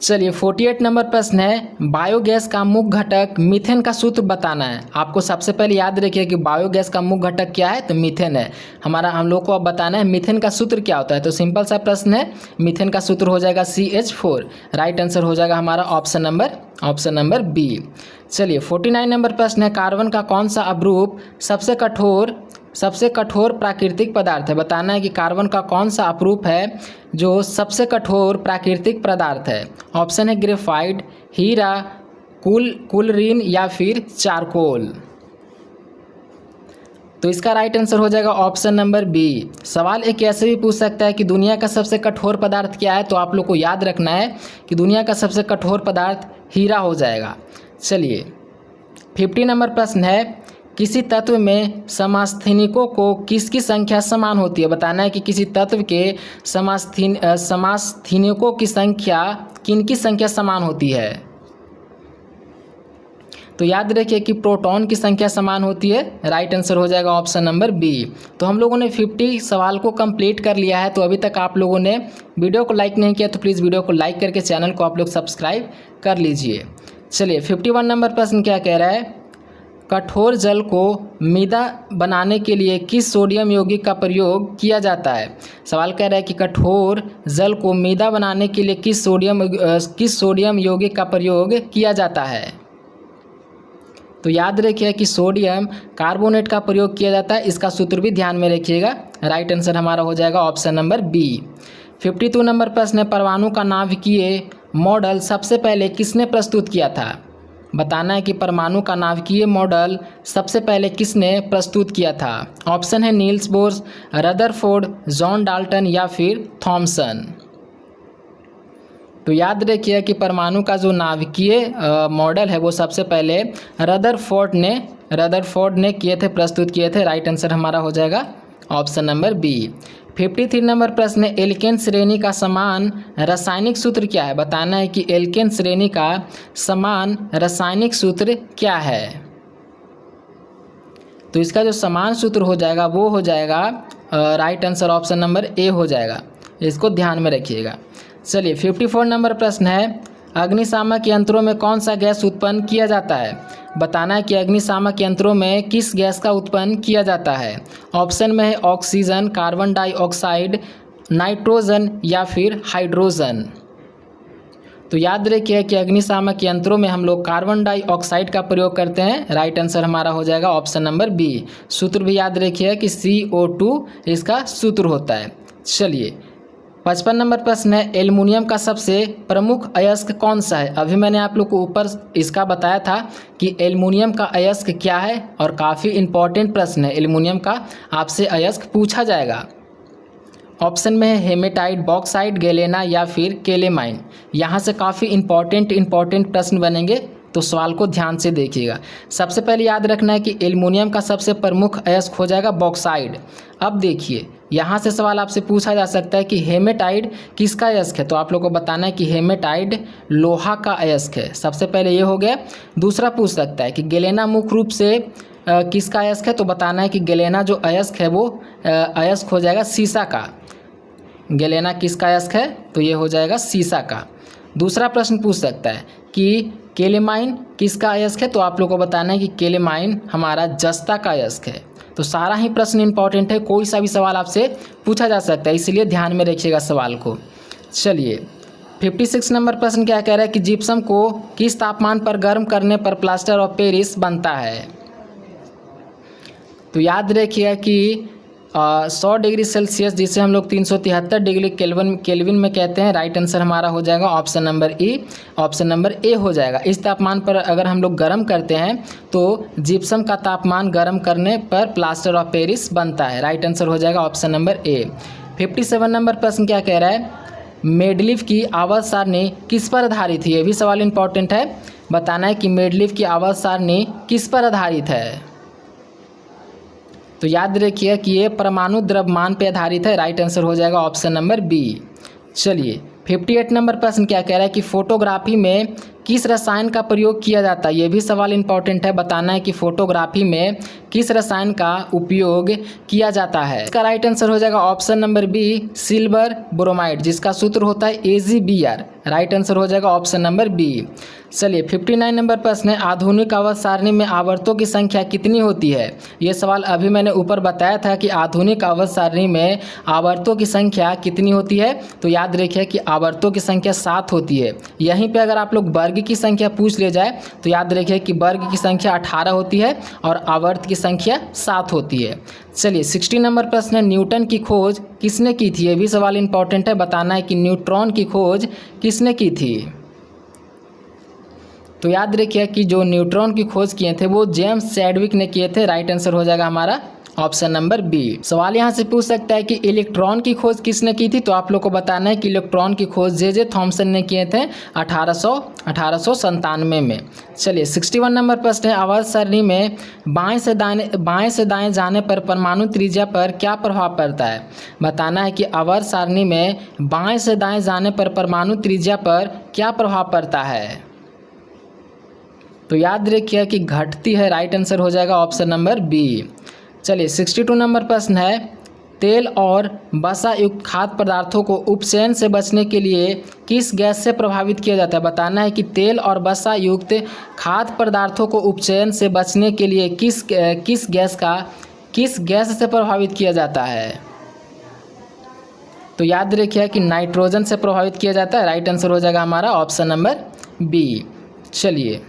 चलिए 48 नंबर प्रश्न है, बायोगैस का मुख्य घटक मीथेन का सूत्र बताना है। आपको सबसे पहले याद रखिए कि बायोगैस का मुख्य घटक क्या है? तो मीथेन है। हम लोग को अब बताना है मीथेन का सूत्र क्या होता है। तो सिंपल सा प्रश्न है, मीथेन का सूत्र हो जाएगा CH4। राइट आंसर हो जाएगा हमारा ऑप्शन नंबर बी। चलिए 49 नंबर प्रश्न है, कार्बन का कौन सा अपरूप सबसे कठोर प्राकृतिक पदार्थ है? बताना है कि कार्बन का कौन सा अपरूप है जो सबसे कठोर प्राकृतिक पदार्थ है। ऑप्शन है ग्रेफाइट, हीरा, कुलरीन या फिर चारकोल। तो इसका राइट आंसर हो जाएगा ऑप्शन नंबर बी। सवाल एक ऐसे भी पूछ सकता है कि दुनिया का सबसे कठोर पदार्थ क्या है? तो आप लोग को याद रखना है कि दुनिया का सबसे कठोर पदार्थ हीरा हो जाएगा। चलिए 50 नंबर प्रश्न है, किसी तत्व में समस्थानिकों को किसकी संख्या समान होती है? बताना है कि किसी तत्व के समस्थानिकों की संख्या किनकी संख्या समान होती है? तो याद रखिए कि प्रोटॉन की संख्या समान होती है। राइट आंसर हो जाएगा ऑप्शन नंबर बी। तो हम लोगों ने 50 सवाल को कंप्लीट कर लिया है। तो अभी तक आप लोगों ने वीडियो को लाइक नहीं किया तो प्लीज़ वीडियो को लाइक करके चैनल को आप लोग सब्सक्राइब कर लीजिए। चलिए 51 नंबर प्रश्न क्या कह रहा है, कठोर जल को मीदा बनाने के लिए किस सोडियम यौगिक का प्रयोग किया जाता है। सवाल कह रहा है कि कठोर जल को मीदा बनाने के लिए किस सोडियम यौगिक का प्रयोग किया जाता है। तो याद रखिए कि सोडियम कार्बोनेट का प्रयोग किया जाता है। इसका सूत्र भी ध्यान में रखिएगा। राइट आंसर हमारा हो जाएगा ऑप्शन नंबर बी। 52 नंबर प्रश्न है, परमाणु का नाभिकीय मॉडल सबसे पहले किसने प्रस्तुत किया था। बताना है कि परमाणु का नाभिकीय मॉडल सबसे पहले किसने प्रस्तुत किया था। ऑप्शन है Niels Bohr, Rutherford, John Dalton या फिर थॉमसन। तो याद रखिए कि परमाणु का जो नाभिकीय मॉडल है वो सबसे पहले रदरफोर्ड ने किए थे, प्रस्तुत किए थे। राइट आंसर हमारा हो जाएगा ऑप्शन नंबर बी। 53 नंबर प्रश्न है, एल्केन श्रेणी का समान रासायनिक सूत्र क्या है। बताना है कि एल्केन श्रेणी का समान रासायनिक सूत्र क्या है। तो इसका जो समान सूत्र हो जाएगा वो हो जाएगा right answer option number A हो जाएगा। इसको ध्यान में रखिएगा। चलिए 54 नंबर प्रश्न है, अग्निशामक यंत्रों में कौन सा गैस उत्पन्न किया जाता है। बताना है कि अग्निशामक यंत्रों में किस गैस का उत्पन्न किया जाता है। ऑप्शन में है ऑक्सीजन, कार्बन डाइऑक्साइड, नाइट्रोजन या फिर हाइड्रोजन। तो याद रखिए कि अग्निशामक यंत्रों में हम लोग कार्बन डाइऑक्साइड का प्रयोग करते हैं। राइट आंसर हमारा हो जाएगा ऑप्शन नंबर बी। सूत्र भी याद रखिए कि CO2 इसका सूत्र होता है। चलिए 55 नंबर प्रश्न है, एल्युमिनियम का सबसे प्रमुख अयस्क कौन सा है। अभी मैंने आप लोग को ऊपर इसका बताया था कि एल्युमिनियम का अयस्क क्या है, और काफ़ी इंपॉर्टेंट प्रश्न है। एल्युमिनियम का आपसे अयस्क पूछा जाएगा। ऑप्शन में है हेमेटाइट, बॉक्साइट, गैलेना या फिर केलेमाइन। यहाँ से काफ़ी इंपॉर्टेंट प्रश्न बनेंगे, तो सवाल को ध्यान से देखिएगा। सबसे पहले याद रखना है कि एल्युमिनियम का सबसे प्रमुख अयस्क हो जाएगा बॉक्साइड। अब देखिए यहाँ से सवाल आपसे पूछा जा सकता है कि हेमेटाइड किसका अयस्क है। तो आप लोग को बताना है कि हेमेटाइड लोहा का अयस्क है। सबसे पहले ये हो गया। दूसरा पूछ सकता है कि गैलेना मुख्य रूप से किसका अयस्क है। तो बताना है कि गैलेना जो अयस्क है वो अयस्क हो जाएगा सीसा का। गैलेना किसका अयस्क है, तो ये हो जाएगा सीसा का। दूसरा प्रश्न पूछ सकता है कि केलेमाइन किसका अयस्क है। तो आप लोग को बताना है कि केलेमाइन हमारा जस्ता का अयस्क है। तो सारा ही प्रश्न इंपॉर्टेंट है, कोई सा भी सवाल आपसे पूछा जा सकता है, इसलिए ध्यान में रखिएगा सवाल को। चलिए 56 नंबर प्रश्न क्या कह रहा है कि जिप्सम को किस तापमान पर गर्म करने पर प्लास्टर ऑफ पेरिस बनता है। तो याद रखिए कि 100 डिग्री सेल्सियस जिसे हम लोग 373 डिग्री केल्विन में कहते हैं। राइट आंसर हमारा हो जाएगा option number E, option number A हो जाएगा। इस तापमान पर अगर हम लोग गर्म करते हैं तो जिप्सम का तापमान गर्म करने पर प्लास्टर ऑफ पेरिस बनता है। राइट आंसर हो जाएगा ऑप्शन नंबर ए। 57 नंबर प्रश्न क्या कह रहा है, मेडलिफ की आवर्त सारणी किस पर आधारित है। ये भी सवाल इंपॉर्टेंट है। बताना है कि मेडलिफ की आवर्त सारणी किस पर आधारित है। तो याद रखिए कि ये परमाणु द्रव्यमान पे आधारित है। राइट आंसर हो जाएगा ऑप्शन नंबर बी। चलिए 58 नंबर प्रश्न क्या कह रहा है कि फोटोग्राफी में किस रसायन का प्रयोग किया जाता है। ये भी सवाल इंपॉर्टेंट है। बताना है कि फोटोग्राफी में किस रसायन का उपयोग किया जाता है। इसका राइट आंसर हो जाएगा option number B, silver bromide, जिसका सूत्र होता है AgBr। राइट आंसर हो जाएगा ऑप्शन नंबर बी। चलिए 59 नंबर प्रश्न है, आधुनिक आवर्त सारणी में आवर्तों की संख्या कितनी होती है। ये सवाल अभी मैंने ऊपर बताया था कि आधुनिक आवर्त सारणी में आवर्तों की संख्या कितनी होती है। तो याद रखिए कि आवर्तों की संख्या 7 होती है। यहीं पे अगर आप लोग वर्ग की संख्या पूछ ले जाए तो याद रखिए कि वर्ग की संख्या 18 होती है और आवर्त की संख्या 7 होती है। चलिए 60 नंबर प्रश्न है, न्यूटन की खोज किसने की थी। ये भी सवाल इंपॉर्टेंट है। बताना है कि न्यूट्रॉन की खोज किसने की थी। तो याद रखिए कि जो न्यूट्रॉन की खोज किए थे वो जेम्स चैडविक ने किए थे। राइट आंसर हो जाएगा हमारा ऑप्शन नंबर बी। सवाल यहाँ से पूछ सकता है कि इलेक्ट्रॉन की खोज किसने की थी। तो आप लोग को बताना है कि इलेक्ट्रॉन की खोज जे थॉमसन ने किए थे 1897 में। चलिए 61 नंबर प्रश्न है, आवर्त सारणी में बाएं से दाएं जाने पर परमाणु त्रिज्या पर क्या प्रभाव पड़ता है। बताना है कि आवर्त सारणी में बाएं से दाएं जाने पर परमाणु त्रिज्या पर क्या प्रभाव पड़ता है। तो याद रखिए कि घटती है। राइट आंसर हो जाएगा ऑप्शन नंबर बी। चलिए 62 नंबर प्रश्न है, तेल और वसा युक्त खाद्य पदार्थों को उपचयन से बचने के लिए किस गैस से प्रभावित किया जाता है। बताना है कि तेल और वसा युक्त खाद्य पदार्थों को उपचयन से बचने के लिए किस गैस से प्रभावित किया जाता है। तो याद रखिए कि नाइट्रोजन से प्रभावित किया जाता है। राइट आंसर हो जाएगा हमारा ऑप्शन नंबर बी। चलिए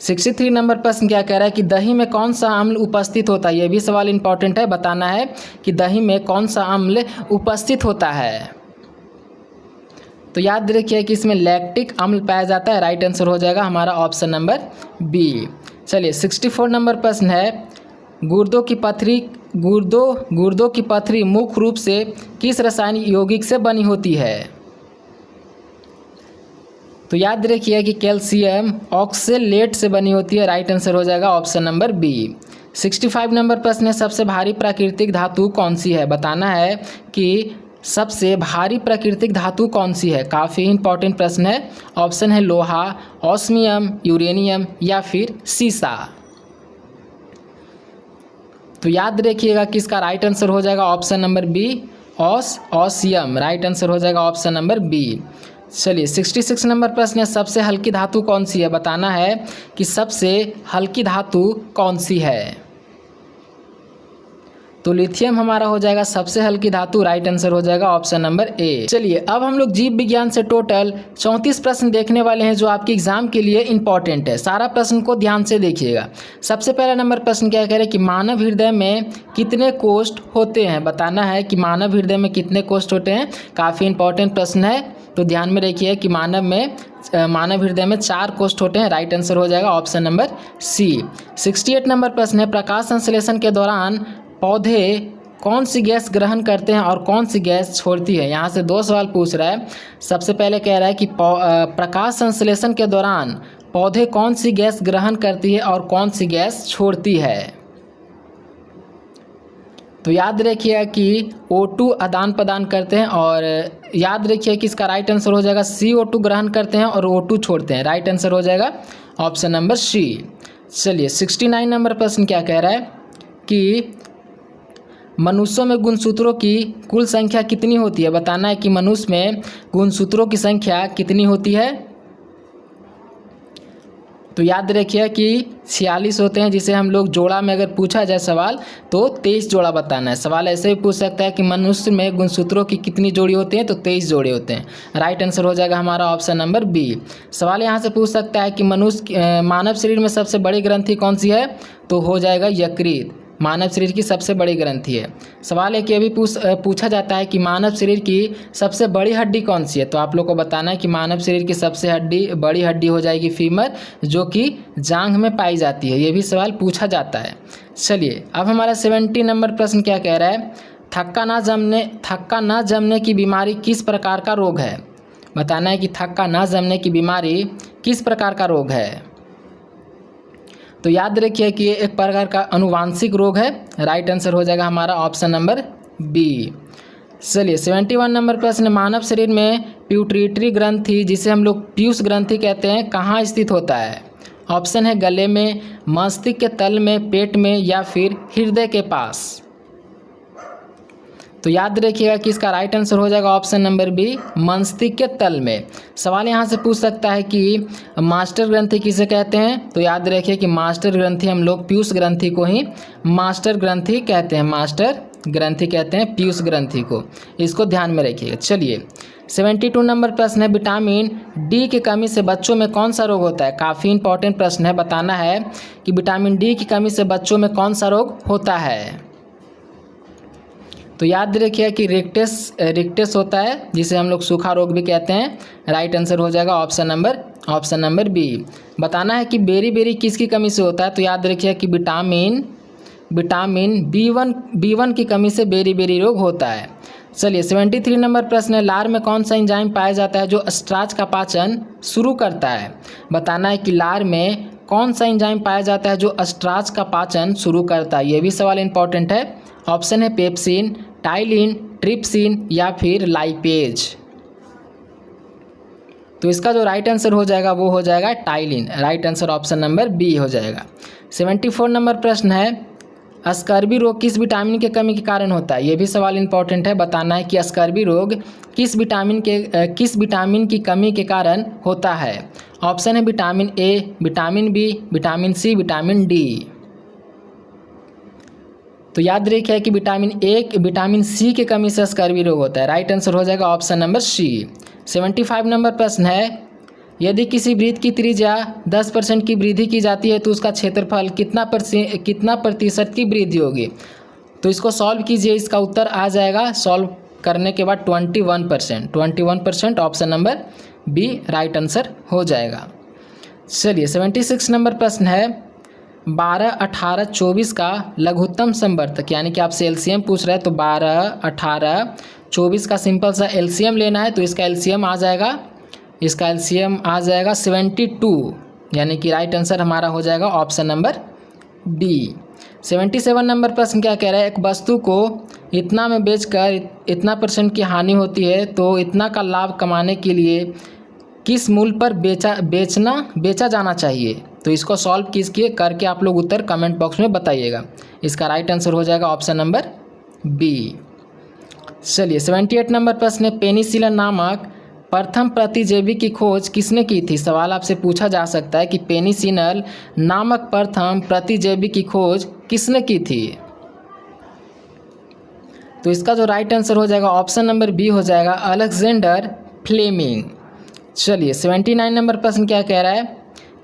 63 नंबर प्रश्न क्या कह रहा है कि दही में कौन सा अम्ल उपस्थित होता है। यह भी सवाल इंपॉर्टेंट है। बताना है कि दही में कौन सा अम्ल उपस्थित होता है। तो याद रखिए कि इसमें लैक्टिक अम्ल पाया जाता है। राइट आंसर हो जाएगा हमारा ऑप्शन नंबर बी। चलिए 64 नंबर प्रश्न है गुर्दों की पथरी मुख्य रूप से किस रासायनिक यौगिक से बनी होती है। तो याद रखिए कि कैल्शियम ऑक्सलेट से बनी होती है। राइट आंसर हो जाएगा ऑप्शन नंबर बी। 65 नंबर प्रश्न है सबसे भारी प्राकृतिक धातु कौन सी है। बताना है कि सबसे भारी प्राकृतिक धातु कौन सी है। काफ़ी इंपॉर्टेंट प्रश्न है। ऑप्शन है लोहा, ऑस्मियम, यूरेनियम या फिर सीसा। तो याद रखिएगा कि इसका राइट आंसर हो जाएगा option number B awesome. Right answer हो जाएगा ऑप्शन नंबर बी। चलिए 66 नंबर प्रश्न है सबसे हल्की धातु कौन सी है। बताना है कि सबसे हल्की धातु कौन सी है। तो लिथियम हमारा हो जाएगा सबसे हल्की धातु। राइट आंसर हो जाएगा ऑप्शन नंबर ए। चलिए अब हम लोग जीव विज्ञान से टोटल 34 प्रश्न देखने वाले हैं जो आपके एग्जाम के लिए इंपॉर्टेंट है। सारा प्रश्न को ध्यान से देखिएगा। सबसे पहला नंबर प्रश्न क्या कह रहे हैं कि मानव हृदय में कितने कोष्ठ होते हैं। बताना है कि मानव हृदय में कितने कोष्ठ होते हैं। काफ़ी इंपॉर्टेंट प्रश्न है। तो ध्यान में रखिए कि मानव हृदय में 4 कोष्ठ होते हैं। राइट आंसर हो जाएगा ऑप्शन नंबर सी। 68 नंबर प्रश्न है प्रकाश संश्लेषण के दौरान पौधे कौन सी गैस ग्रहण करते हैं और कौन सी गैस छोड़ती है। यहाँ से 2 सवाल पूछ रहा है। सबसे पहले कह रहा है कि प्रकाश संश्लेषण के दौरान पौधे कौन सी गैस ग्रहण करती है और कौन सी गैस छोड़ती है। तो याद रखिए कि O2 आदान प्रदान करते हैं और याद रखिए कि इसका राइट आंसर हो जाएगा CO2 ग्रहण करते हैं और O2 छोड़ते हैं। राइट आंसर हो जाएगा ऑप्शन नंबर सी। चलिए 69 नंबर प्रश्न क्या कह रहा है कि मनुष्यों में गुणसूत्रों की कुल संख्या कितनी होती है। बताना है कि मनुष्य में गुणसूत्रों की संख्या कितनी होती है। तो याद रखिए कि 46 होते हैं, जिसे हम लोग जोड़ा में अगर पूछा जाए सवाल तो 23 जोड़ा बताना है। सवाल ऐसे भी पूछ सकता है कि मनुष्य में गुणसूत्रों की कितनी जोड़ी होती हैं, तो 23 जोड़े होते हैं। राइट आंसर हो जाएगा हमारा ऑप्शन नंबर बी। सवाल यहाँ से पूछ सकता है कि मानव शरीर में सबसे बड़ी ग्रंथि कौन सी है, तो हो जाएगा यकृत। मानव शरीर की सबसे बड़ी ग्रंथि है। सवाल है कि अभी पूछा जाता है कि मानव शरीर की सबसे बड़ी हड्डी कौन सी है, तो आप लोग को बताना है कि मानव शरीर की सबसे बड़ी हड्डी हो जाएगी फीमर, जो कि जांघ में पाई जाती है। ये भी सवाल पूछा जाता है। चलिए अब हमारा 70 नंबर प्रश्न क्या कह रहा है, थक्का ना जमने की बीमारी किस प्रकार का रोग है। बताना है कि थक्का ना जमने की बीमारी किस प्रकार का रोग है। तो याद रखिए कि ये एक प्रकार का अनुवांशिक रोग है। राइट आंसर हो जाएगा हमारा ऑप्शन नंबर बी। चलिए 71 नंबर प्रश्न, मानव शरीर में प्यूटरी ग्रंथि, जिसे हम लोग पीयूष ग्रंथि कहते हैं, कहाँ स्थित होता है। ऑप्शन है गले में, मस्तिष्क के तल में, पेट में या फिर हृदय के पास। तो याद रखिएगा कि इसका राइट आंसर हो जाएगा ऑप्शन नंबर बी, मस्तिष्क के तल में। सवाल यहाँ से पूछ सकता है कि मास्टर ग्रंथि किसे कहते हैं, तो याद रखिए कि मास्टर ग्रंथि हम लोग पीयूष ग्रंथि को ही मास्टर ग्रंथि कहते हैं। मास्टर ग्रंथि कहते हैं पीयूष ग्रंथि को, इसको ध्यान में रखिएगा। चलिए 72 नंबर प्रश्न है, विटामिन डी की कमी से बच्चों में कौन सा रोग होता है। काफ़ी इंपॉर्टेंट प्रश्न है। बताना है कि विटामिन डी की कमी से बच्चों में कौन सा रोग होता है। तो याद रखिए कि रिक्टेस होता है, जिसे हम लोग सूखा रोग भी कहते हैं। राइट आंसर हो जाएगा ऑप्शन नंबर बी। बताना है कि बेरी किसकी कमी से होता है, तो याद रखिए कि विटामिन B1 की कमी से बेरी रोग होता है। चलिए 73 नंबर प्रश्न है, लार में कौन सा एंजाइम पाया जाता है जो स्टार्च का पाचन शुरू करता है। बताना है कि लार में कौन सा एंजाइम पाया जाता है जो स्टार्च का पाचन शुरू करता है। ये भी सवाल इंपॉर्टेंट है। ऑप्शन है पेप्सिन, टाइलिन, ट्रिप्सिन या फिर लाइपेज। तो इसका जो राइट आंसर हो जाएगा वो हो जाएगा ptyalin. Right answer option number B हो जाएगा। 74 नंबर प्रश्न है, स्कर्वी रोग किस विटामिन के कमी के कारण होता है? ये भी सवाल इंपॉर्टेंट है, बताना है कि स्कर्वी रोग किस विटामिन की कमी के कारण होता है। ऑप्शन है vitamin A, vitamin B, vitamin C, vitamin D. तो याद रखिए कि विटामिन सी की कमी से स्कर्वी रोग होता है। राइट आंसर हो जाएगा ऑप्शन नंबर सी। 75 नंबर प्रश्न है, यदि किसी वृत्त की त्रिज्या 10% की वृद्धि की जाती है तो उसका क्षेत्रफल कितना प्रतिशत की वृद्धि होगी? तो इसको सॉल्व कीजिए, इसका उत्तर आ जाएगा सॉल्व करने के बाद 21%। Option number B right answer हो जाएगा। चलिए 76 नंबर प्रश्न है, 12, 18, 24 का लघुत्तम समवर्तक, यानी कि आपसे एलसीएम पूछ रहे हैं, तो 12, 18, 24 का सिंपल सा एलसीएम लेना है। तो इसका एलसीएम आ जाएगा 72, यानी कि राइट आंसर हमारा हो जाएगा ऑप्शन नंबर बी। 77 नंबर प्रश्न क्या कह रहा है, एक वस्तु को इतना में बेचकर इतना % की हानि होती है, तो इतना का लाभ कमाने के लिए किस मूल्य पर बेचा जाना चाहिए? तो इसको सॉल्व करके आप लोग उत्तर कमेंट बॉक्स में बताइएगा। इसका राइट आंसर हो जाएगा ऑप्शन नंबर बी। चलिए 78 नंबर प्रश्न है, पेनिसिलिन नामक प्रथम प्रतिजैविक की खोज किसने की थी? सवाल आपसे पूछा जा सकता है कि पेनिसिलिन नामक प्रथम प्रतिजैविक की खोज किसने की थी? तो इसका जो राइट आंसर हो जाएगा ऑप्शन नंबर बी हो जाएगा अलेक्जेंडर फ्लेमिंग। चलिए 79 नंबर प्रश्न क्या कह रहा है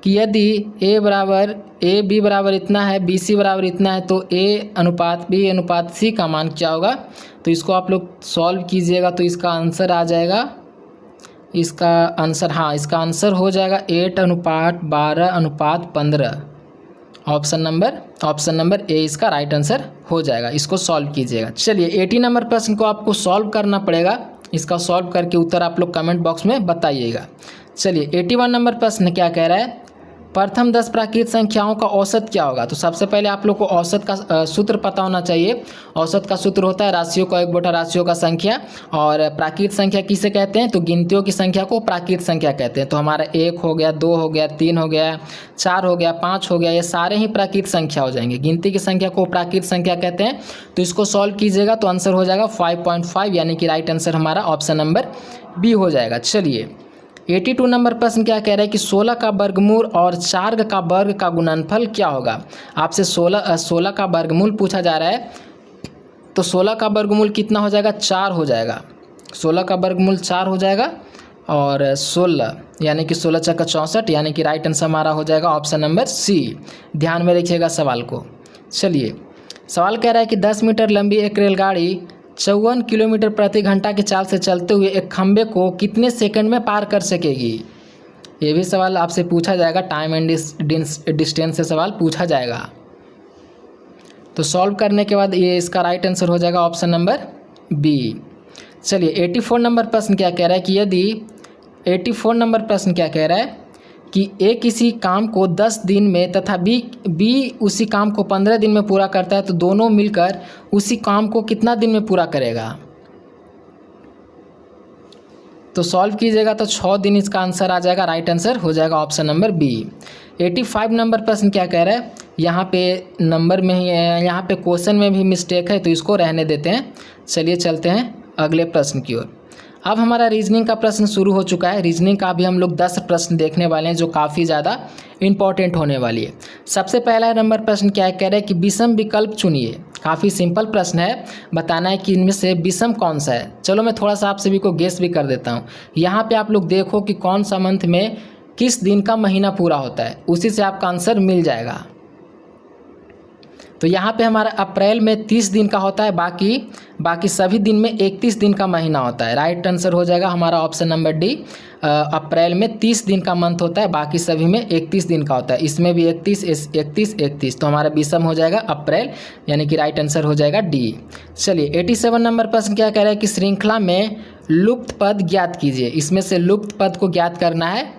कि यदि ए बी बराबर इतना है, बी सी बराबर इतना है, तो ए अनुपात बी अनुपात सी का मान क्या होगा? तो इसको आप लोग सॉल्व कीजिएगा, तो इसका आंसर आ जाएगा, इसका आंसर हो जाएगा 8:12:15। ऑप्शन नंबर ए इसका राइट आंसर हो जाएगा। इसको सॉल्व कीजिएगा। चलिए 80 नंबर प्रश्न को आपको सॉल्व करना पड़ेगा। इसका सॉल्व करके उत्तर आप लोग कमेंट बॉक्स में बताइएगा। चलिए 81 नंबर प्रश्न क्या कह रहा है, प्रथम 10 प्राकृत संख्याओं का औसत क्या होगा? तो सबसे पहले आप लोग को औसत का सूत्र पता होना चाहिए। औसत का सूत्र होता है राशियों का 1 राशियों का संख्या। और प्राकृत संख्या किसे कहते हैं? तो गिनतियों की संख्या को प्राकृत संख्या कहते हैं। तो हमारा 1 हो गया, 2 हो गया, 3 हो गया, 4 हो गया, 5 हो गया, ये सारे ही प्राकृत संख्या हो जाएंगे। गिनती की संख्या को प्राकृत संख्या कहते हैं। तो इसको सॉल्व कीजिएगा तो आंसर हो जाएगा 5.5, यानी कि राइट आंसर हमारा ऑप्शन नंबर बी हो जाएगा। चलिए 82 नंबर प्रश्न क्या कह रहा है कि 16 का वर्गमूल और 4 का वर्ग का गुणनफल क्या होगा? आपसे 16 का वर्गमूल पूछा जा रहा है, तो 16 का वर्गमूल कितना हो जाएगा? 4 हो जाएगा। 16 का वर्गमूल 4 हो जाएगा और 16 यानी कि 16 × 64, यानी कि राइट आंसर हमारा हो जाएगा ऑप्शन नंबर सी। ध्यान में रखिएगा सवाल को। चलिए सवाल कह रहा है कि 10 मीटर लंबी एक रेलगाड़ी 54 किलोमीटर प्रति घंटा की चाल से चलते हुए एक खंबे को कितने सेकंड में पार कर सकेगी? ये भी सवाल आपसे पूछा जाएगा, टाइम एंड डिस्टेंस से सवाल पूछा जाएगा। तो सॉल्व करने के बाद ये इसका राइट आंसर हो जाएगा ऑप्शन नंबर बी। चलिए 84 नंबर प्रश्न क्या कह रहा है कि यदि 84 नंबर प्रश्न क्या कह रहा है कि ए किसी काम को 10 दिन में तथा बी उसी काम को 15 दिन में पूरा करता है, तो दोनों मिलकर उसी काम को कितना दिन में पूरा करेगा? तो सॉल्व कीजिएगा तो 6 दिन इसका आंसर आ जाएगा। राइट आंसर हो जाएगा ऑप्शन नंबर बी। 85 नंबर प्रश्न क्या कह रहा है, यहाँ पे नंबर में ही यहाँ पे क्वेश्चन में भी मिस्टेक है, तो इसको रहने देते हैं। चलिए चलते हैं अगले प्रश्न की ओर। अब हमारा रीजनिंग का प्रश्न शुरू हो चुका है। रीजनिंग का भी हम लोग 10 प्रश्न देखने वाले हैं जो काफ़ी ज़्यादा इंपॉर्टेंट होने वाली है। सबसे पहला नंबर प्रश्न क्या कह रहा है कि विषम विकल्प चुनिए। काफ़ी सिंपल प्रश्न है, बताना है कि इनमें से विषम कौन सा है। चलो मैं थोड़ा सा आप सभी को गेस भी कर देता हूँ। यहाँ पे आप लोग देखो कि कौन सा मंथ में किस दिन का महीना पूरा होता है, उसी से आपका आंसर मिल जाएगा। तो यहाँ पे हमारा अप्रैल में 30 दिन का होता है, बाकी सभी दिन में 31 दिन का महीना होता है। राइट आंसर हो जाएगा हमारा ऑप्शन नंबर डी। अप्रैल में 30 दिन का मंथ होता है, बाकी सभी में 31 दिन का होता है। इसमें भी 31, तो हमारा विषम हो जाएगा अप्रैल, यानी कि राइट आंसर हो जाएगा डी। चलिए 87 नंबर प्रश्न क्या कह रहा है कि श्रृंखला में लुप्त पद ज्ञात कीजिए। इसमें से लुप्त पद को ज्ञात करना है,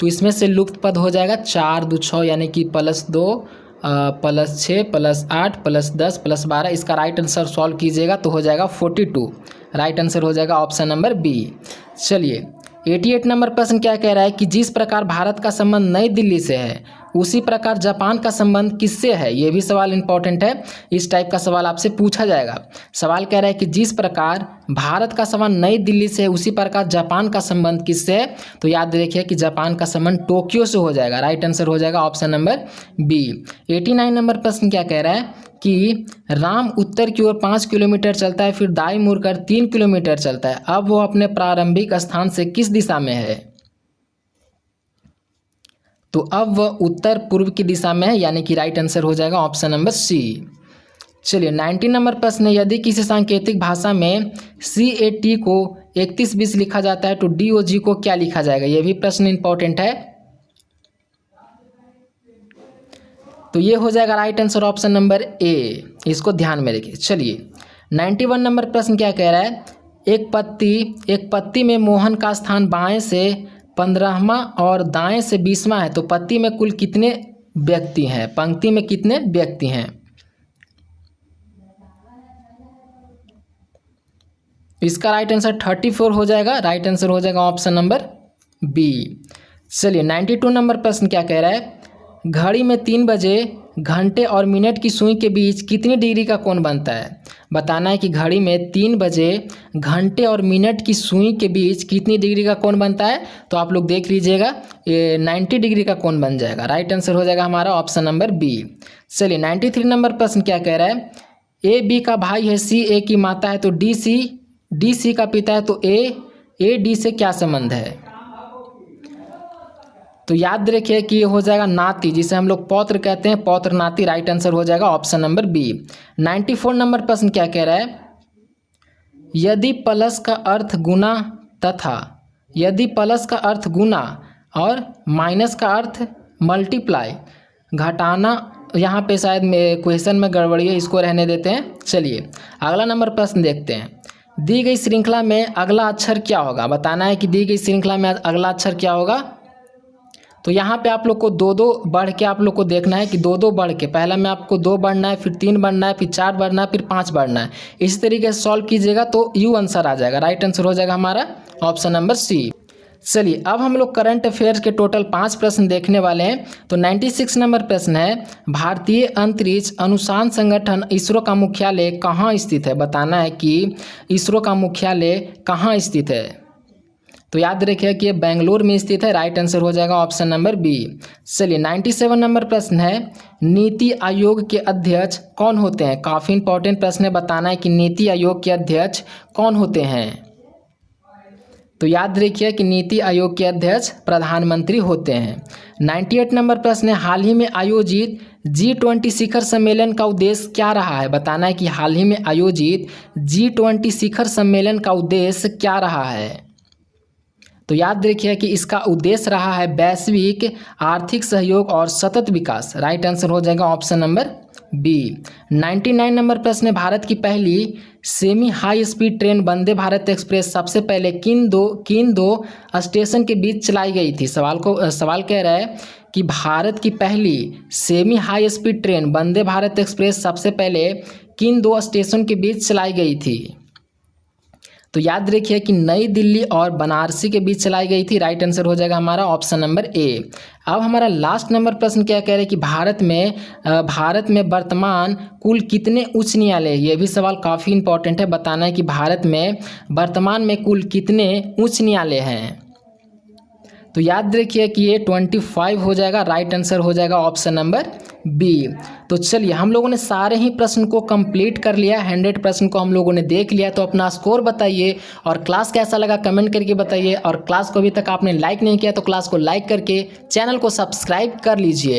तो इसमें से लुप्त पद हो जाएगा 4 2 6, यानी कि +2 +6 +8 +10 +12। इसका राइट आंसर सॉल्व कीजिएगा तो हो जाएगा 42। राइट आंसर हो जाएगा ऑप्शन नंबर बी। चलिए 88 नंबर प्रश्न क्या कह रहा है कि जिस प्रकार भारत का संबंध नई दिल्ली से है उसी प्रकार जापान का संबंध किससे है, ये भी सवाल इंपॉर्टेंट है। इस टाइप का सवाल आपसे पूछा जाएगा। सवाल कह रहा है कि जिस प्रकार भारत का संबंध नई दिल्ली से है उसी प्रकार जापान का संबंध किससे है, तो याद रखिए कि जापान का संबंध टोक्यो से हो जाएगा। राइट आंसर हो जाएगा ऑप्शन नंबर बी। 89 नंबर प्रश्न क्या कह रहा है कि राम उत्तर की ओर 5 किलोमीटर चलता है, फिर दाईं मुड़कर 3 किलोमीटर चलता है, अब वो अपने प्रारंभिक स्थान से किस दिशा में है, तो अब वह उत्तर पूर्व की दिशा में है, यानी कि राइट आंसर हो जाएगा ऑप्शन नंबर सी। चलिए 90 नंबर प्रश्न है, यदि किसी सांकेतिक भाषा में CAT को 3120 लिखा जाता है तो DOG को क्या लिखा जाएगा, यह भी प्रश्न इंपॉर्टेंट है। तो ये हो जाएगा right answer option number A, इसको ध्यान में रखिए। चलिए 91 नंबर प्रश्न क्या कह रहा है, एक पत्ती में मोहन का स्थान बाएं से 15वां और दाएं से 20वां है, तो पत्ती में कुल कितने व्यक्ति हैं, पंक्ति में कितने व्यक्ति हैं। इसका राइट आंसर 34 हो जाएगा। राइट आंसर हो जाएगा ऑप्शन नंबर बी। चलिए 92 नंबर प्रश्न क्या कह रहा है, घड़ी में 3 बजे घंटे और मिनट की सुई के बीच कितनी डिग्री का कोण बनता है। बताना है कि घड़ी में 3 बजे घंटे और मिनट की सुई के बीच कितनी डिग्री का कोण बनता है, तो आप लोग देख लीजिएगा ये 90 डिग्री का कोण बन जाएगा। राइट आंसर हो जाएगा हमारा ऑप्शन नंबर बी। चलिए 93 नंबर प्रश्न क्या कह रहा है, AB का भाई है, CA की माता है, तो DC का पिता है, तो AD से क्या संबंध है, तो याद रखिए कि ये हो जाएगा नाती, जिसे हम लोग पौत्र कहते हैं, पौत्र नाती। राइट आंसर हो जाएगा ऑप्शन नंबर बी। 94 नंबर प्रश्न क्या कह रहा है, यदि प्लस का अर्थ गुना और माइनस का अर्थ मल्टीप्लाई, घटाना, यहाँ पे शायद क्वेश्चन में गड़बड़ी है, इसको रहने देते हैं। चलिए अगला नंबर प्रश्न देखते हैं, दी गई श्रृंखला में अगला अक्षर क्या होगा। बताना है कि दी गई श्रृंखला में अगला अक्षर क्या होगा, तो यहाँ पे आप लोग को 2-2 बढ़ के आप लोग को देखना है कि 2-2 बढ़ के, पहला में आपको 2 बढ़ना है, फिर 3 बढ़ना है, फिर 4 बढ़ना है, फिर 5 बढ़ना है। इसी तरीके से सॉल्व कीजिएगा तो यू आंसर आ जाएगा। राइट आंसर हो जाएगा हमारा ऑप्शन नंबर सी। चलिए अब हम लोग करंट अफेयर्स के टोटल 5 प्रश्न देखने वाले हैं। तो 96 नंबर प्रश्न है, भारतीय अंतरिक्ष अनुसंधान संगठन इसरो का मुख्यालय कहाँ स्थित है। बताना है कि इसरो का मुख्यालय कहाँ स्थित है, तो याद रखिए कि ये बेंगलुरु में स्थित है। राइट आंसर हो जाएगा ऑप्शन नंबर बी। चलिए 97 नंबर प्रश्न है, नीति आयोग के अध्यक्ष कौन होते हैं। काफ़ी इंपॉर्टेंट प्रश्न है। बताना है कि नीति आयोग के अध्यक्ष कौन होते हैं, तो याद रखिए कि नीति आयोग के अध्यक्ष प्रधानमंत्री होते हैं। 98 नंबर प्रश्न है, हाल ही में आयोजित G20 शिखर सम्मेलन का उद्देश्य क्या रहा है। बताना है कि हाल ही में आयोजित G20 शिखर सम्मेलन का उद्देश्य क्या रहा है, तो याद रखिए कि इसका उद्देश्य रहा है वैश्विक आर्थिक सहयोग और सतत विकास। राइट आंसर हो जाएगा ऑप्शन नंबर बी। 99 नंबर प्रश्न है, भारत की पहली semi high speed train Vande Bharat express सबसे पहले किन दो स्टेशन के बीच चलाई गई थी। सवाल कह रहा है कि भारत की पहली semi high speed train Vande Bharat express सबसे पहले किन 2 स्टेशन के बीच चलाई गई थी, तो याद रखिए कि नई दिल्ली और बनारसी के बीच चलाई गई थी। राइट आंसर हो जाएगा हमारा ऑप्शन नंबर ए। अब हमारा लास्ट नंबर प्रश्न क्या कह रहे हैं कि भारत में वर्तमान कुल कितने उच्च न्यायालय। ये भी सवाल काफ़ी इंपॉर्टेंट है। बताना है कि भारत में वर्तमान में कुल कितने उच्च न्यायालय हैं, तो याद रखिए कि ये 25 हो जाएगा। राइट आंसर हो जाएगा ऑप्शन नंबर बी। तो चलिए हम लोगों ने सारे ही प्रश्न को कंप्लीट कर लिया, 100 प्रश्न को हम लोगों ने देख लिया। तो अपना स्कोर बताइए और क्लास कैसा लगा कमेंट करके बताइए। और क्लास को अभी तक आपने लाइक नहीं किया तो क्लास को लाइक करके चैनल को सब्सक्राइब कर लीजिए।